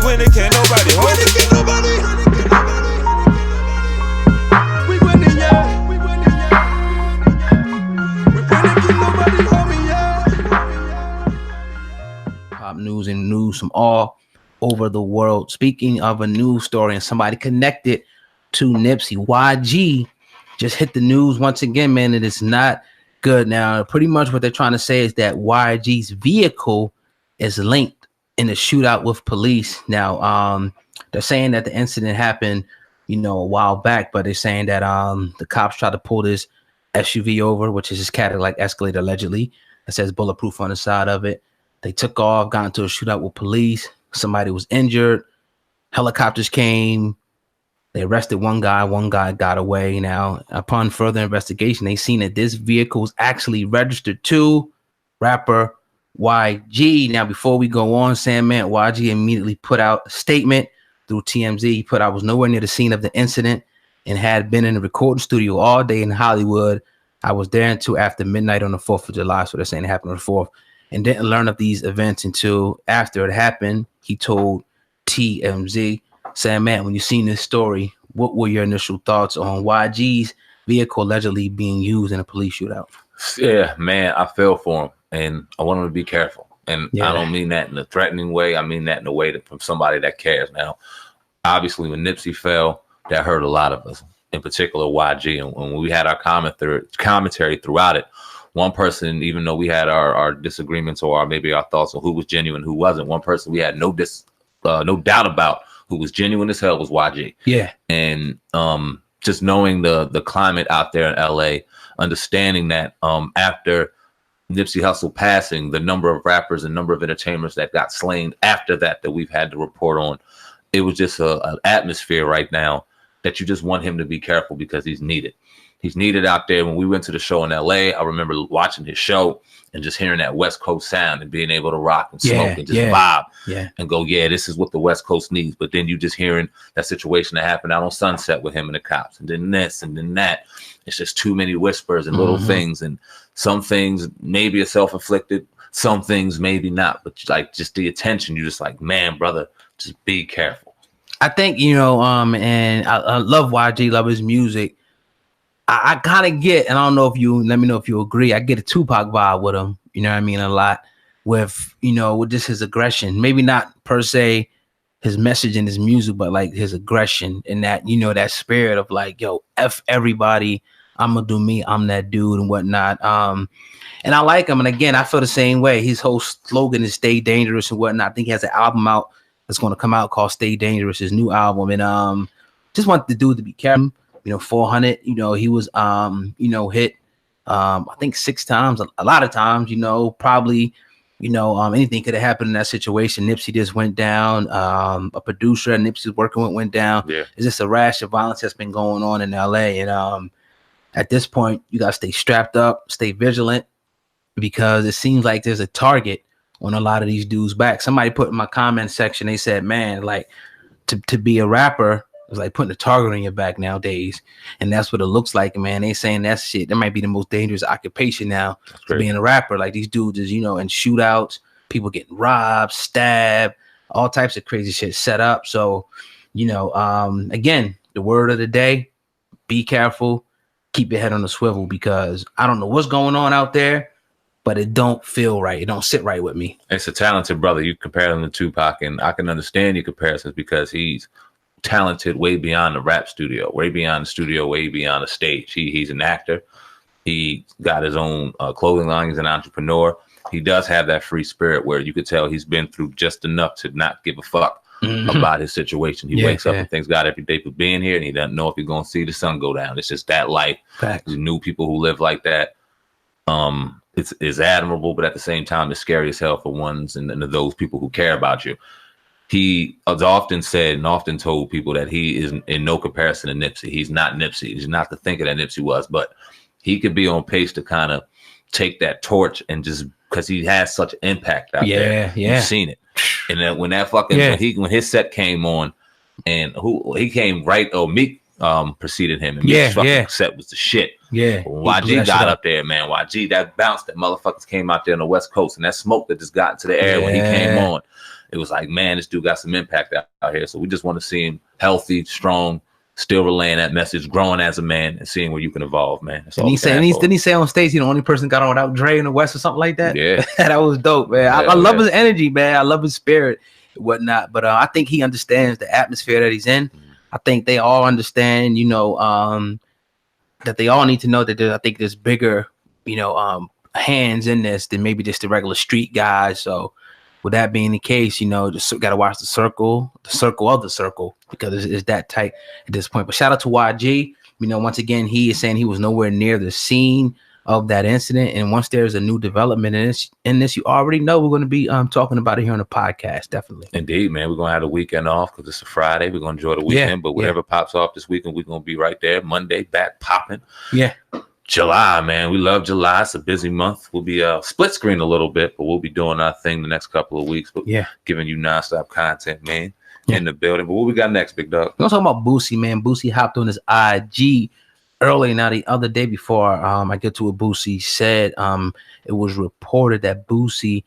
winning, can't nobody hold it. Can't nobody. We winning, yeah. We winning, yeah. We winning, can't nobody hold me, yeah. Pop news and news from all over the world. Speaking of a news story and somebody connected to Nipsey, YG just hit the news once again, man. It is not good. Now, pretty much what they're trying to say is that YG's vehicle is linked in a shootout with police. Now, they're saying that the incident happened, a while back, but they're saying that the cops tried to pull this SUV over, which is his Cadlliac Escalade, allegedly. It says bulletproof on the side of it. They took off, got into a shootout with police. Somebody was injured. Helicopters came. They arrested one guy got away. Now, upon further investigation, they seen that this vehicle is actually registered to rapper YG. Now, before we go on, Sandman, YG immediately put out a statement through TMZ. He put, I was nowhere near the scene of the incident and had been in the recording studio all day in Hollywood. I was there until after midnight on the 4th of July. So they're saying it happened on the 4th. And didn't learn of these events until after it happened. He told TMZ, saying, man, when you seen this story, what were your initial thoughts on YG's vehicle allegedly being used in a police shootout? Yeah, man, I feel for him, and I want him to be careful. And I don't mean that in a threatening way. I mean that in a way that from somebody that cares. Now, obviously, when Nipsey fell, that hurt a lot of us, in particular YG. And when we had our commentary throughout it, one person, even though we had our disagreements or maybe our thoughts on who was genuine, who wasn't, one person we had no doubt about who was genuine as hell was YG. Yeah. And just knowing the climate out there in LA, understanding that after Nipsey Hussle passing, the number of rappers and number of entertainers that got slain after that we've had to report on, it was just an atmosphere right now that you just want him to be careful because he's needed. He's needed out there. When we went to the show in LA, I remember watching his show and just hearing that West Coast sound and being able to rock and smoke and just vibe and go, yeah, this is what the West Coast needs. But then you just hearing that situation that happened out on Sunset with him and the cops, and then this and then that. It's just too many whispers and little things. And some things maybe are self-inflicted, some things maybe not. But like just the attention, you're just like, man, brother, just be careful. I think, and I love YG, love his music. I kind of get, and I don't know if you, let me know if you agree, I get a Tupac vibe with him, you know what I mean, a lot with, with just his aggression. Maybe not per se his message in his music, but like his aggression and that, that spirit of like, yo, F everybody, I'm gonna do me, I'm that dude and whatnot. And I like him. And again, I feel the same way. His whole slogan is stay dangerous and whatnot. I think he has an album out that's going to come out called Stay Dangerous, his new album. And just want the dude to be careful. 400, he was, hit, I think 6 times, a lot of times, probably, anything could have happened in that situation. Nipsey just went down, a producer that Nipsey's working with went down. Yeah. It's just a rash of violence that's been going on in LA. And at this point, you got to stay strapped up, stay vigilant, because it seems like there's a target on a lot of these dudes' back. Somebody put in my comment section, they said, man, like to be a rapper, it's like putting a target on your back nowadays. And that's what it looks like, man. They saying that shit, that might be the most dangerous occupation now to being a rapper. Like these dudes is, in shootouts, people getting robbed, stabbed, all types of crazy shit set up. So, again, the word of the day, be careful, keep your head on the swivel, because I don't know what's going on out there, but it don't feel right. It don't sit right with me. It's a talented brother. You compare him to Tupac, and I can understand your comparisons because he's talented way beyond the rap studio, way beyond the studio, way beyond the stage. He's an actor. He got his own clothing line. He's an entrepreneur. He does have that free spirit where you could tell he's been through just enough to not give a fuck about his situation. He wakes up and thanks God every day for being here, and he doesn't know if he's going to see the sun go down. It's just that life. Facts. You knew people who live like that. It's admirable, but at the same time, it's scary as hell for ones and those people who care about you. He has often said and often told people that he is in no comparison to Nipsey. He's not Nipsey. He's not the thinker that Nipsey was, but he could be on pace to kind of take that torch and just because he has such impact out there. Yeah. You've seen it. And then when that fucking when his set came on and he came right, Meek preceded him, and Meek's fucking set was the shit. Yeah. When YG got up there, man. YG, that bounce that motherfuckers came out there on the West Coast, and that smoke that just got into the air when he came on. it was like, man, this dude got some impact out here. So we just want to see him healthy, strong, still relaying that message, growing as a man, and seeing where you can evolve, man. Didn't he say on stage he the only person got on without Dre in the West or something like that? Yeah. That was dope, man. I love his energy, man. I love his spirit and whatnot. But I think he understands the atmosphere that he's in. I think they all understand, that they all need to know that there's bigger, hands in this than maybe just the regular street guys. So with that being the case, just got to watch the circle of the circle, because it's that tight at this point. But shout out to YG. Once again, he is saying he was nowhere near the scene of that incident. And once there's a new development in this, you already know we're going to be talking about it here on the podcast. Definitely. Indeed, man. We're going to have the weekend off because it's a Friday. We're going to enjoy the weekend. But whatever pops off this weekend, we're going to be right there. Monday, back popping. Yeah. July, man. We love July. It's a busy month. We'll be split screen a little bit, but we'll be doing our thing the next couple of weeks. But giving you nonstop content, man, in the building. But what we got next, big dog? We're talking about Boosie, man. Boosie hopped on his IG early now the other day before I get to what Boosie said. It was reported that Boosie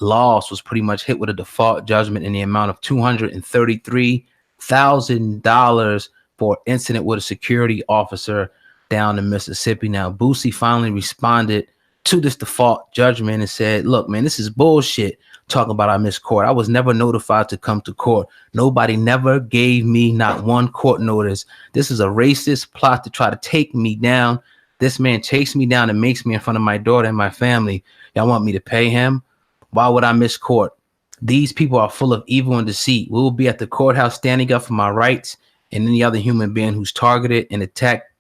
loss was pretty much hit with a default judgment in the amount of $233,000 for incident with a security officer down in Mississippi. Now, Boosie finally responded to this default judgment and said, look, man, this is bullshit. Talking about I missed court. I was never notified to come to court. Nobody never gave me not one court notice. This is a racist plot to try to take me down. This man chased me down and makes me in front of my daughter and my family. Y'all want me to pay him? Why would I miss court? These people are full of evil and deceit. We will be at the courthouse standing up for my rights and any other human being who's targeted and attacked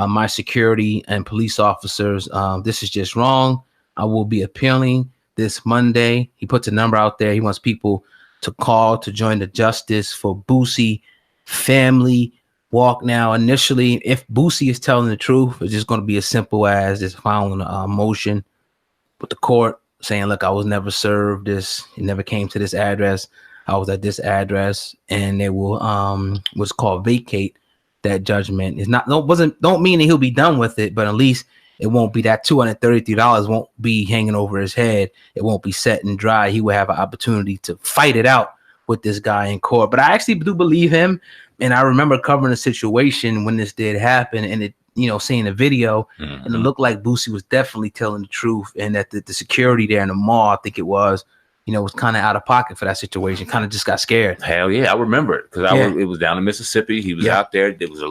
my security and police officers. This is just wrong. I will be appealing this Monday. He puts a number out there. He wants people to call to join the Justice for Boosie family walk. Now, initially, if Boosie is telling the truth, it's just going to be as simple as just filing a motion with the court saying, look, I was never served this. It never came to this address. I was at this address, and they will what's called vacate that judgment. It's not don't mean that he'll be done with it, but at least it won't be that $233 won't be hanging over his head. It won't be set and dry. He will have an opportunity to fight it out with this guy in court. But I actually do believe him. And I remember covering a situation when this did happen, and it, seeing the video, and it looked like Boosie was definitely telling the truth, and that the security there in the mall, I think it was, was kind of out of pocket for that situation. Kind of just got scared. Hell yeah, I remember it because it was down in Mississippi. He was out there. It was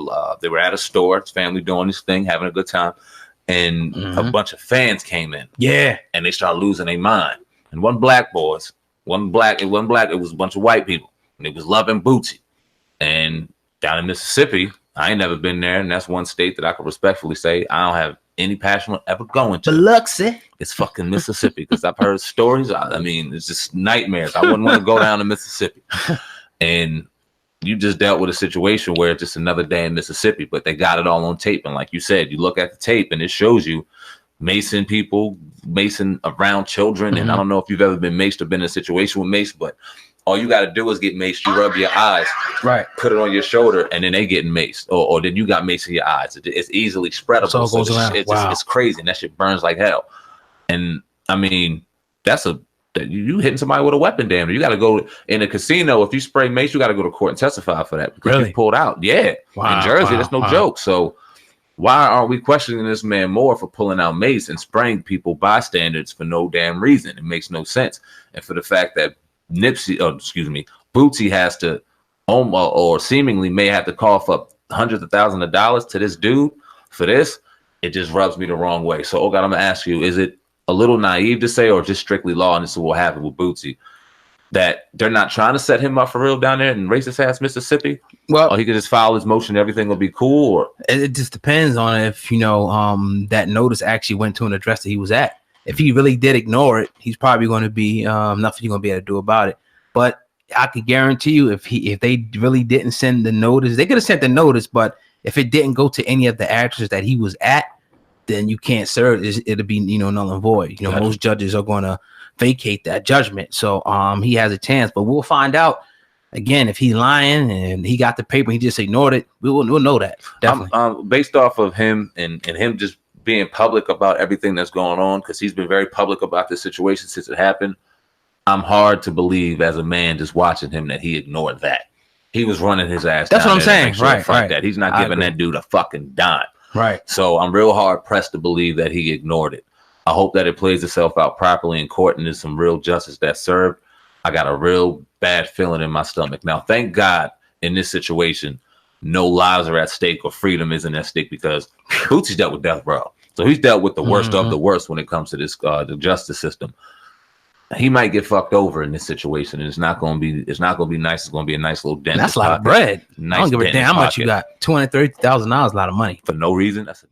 they were at a store. His family doing this thing, having a good time. And a bunch of fans came in. Yeah. And they started losing their mind. And it was a bunch of white people. And they was loving Bootsy. And down in Mississippi, I ain't never been there. And that's one state that I could respectfully say I don't have any passion on ever going to. Biloxi. It's fucking Mississippi. Because I've heard stories. I mean, it's just nightmares. I wouldn't want to go down to Mississippi. And you just dealt with a situation where it's just another day in Mississippi, but they got it all on tape. And like you said, you look at the tape and it shows you macing people, macing around children. And I don't know if you've ever been maced or been in a situation with mace, but all you got to do is get maced. You rub your eyes, right? Put it on your shoulder, and then they getting maced, or then you got mace in your eyes. It's easily spreadable. So goes around. It's crazy, and that shit burns like hell. And I mean, you hitting somebody with a weapon, damn. You got to go in a casino. If you spray mace, you got to go to court and testify for that because you pulled out. Yeah, in Jersey, that's no joke. So why aren't we questioning this man more for pulling out mace and spraying people, bystanders, for no damn reason? It makes no sense. And for the fact that Bootsy has to, or seemingly may have to cough up hundreds of thousands of dollars to this dude for this, it just rubs me the wrong way. So, oh God, I'm gonna ask you: is it a little naive to say, or just strictly law, and this is what happened with Bootsy, that they're not trying to set him up for real down there in racist ass Mississippi? Well, or he could just file his motion, everything will be cool, or it just depends on if that notice actually went to an address that he was at. If he really did ignore it, he's probably going to be nothing you're going to be able to do about it. But I could guarantee you, if they really didn't send the notice, they could have sent the notice, but if it didn't go to any of the addresses that he was at, then you can't serve. It'll be null and void. Gotcha. Most judges are going to vacate that judgment, so he has a chance. But we'll find out again if he's lying and he got the paper, he just ignored it. We'll know that definitely. Based off of him and him just being public about everything that's going on, because he's been very public about this situation since it happened. I'm hard to believe as a man just watching him that he ignored that. He was running his ass. That's down what I'm saying. sure Right, right. That. He's not giving that dude a fucking dime. Right. So I'm real hard pressed to believe that he ignored it. I hope that it plays itself out properly in court and there's some real justice that's served. I got a real bad feeling in my stomach. Now, thank God in this situation, no lives are at stake or freedom isn't at stake because Bootsy's dealt with death row. So he's dealt with the worst of the worst when it comes to this the justice system. He might get fucked over in this situation, and it's not going to be nice. It's going to be a nice little dent. That's a lot of bread. Nice I don't give a damn how much you got. $230,000 is a lot of money for no reason. That's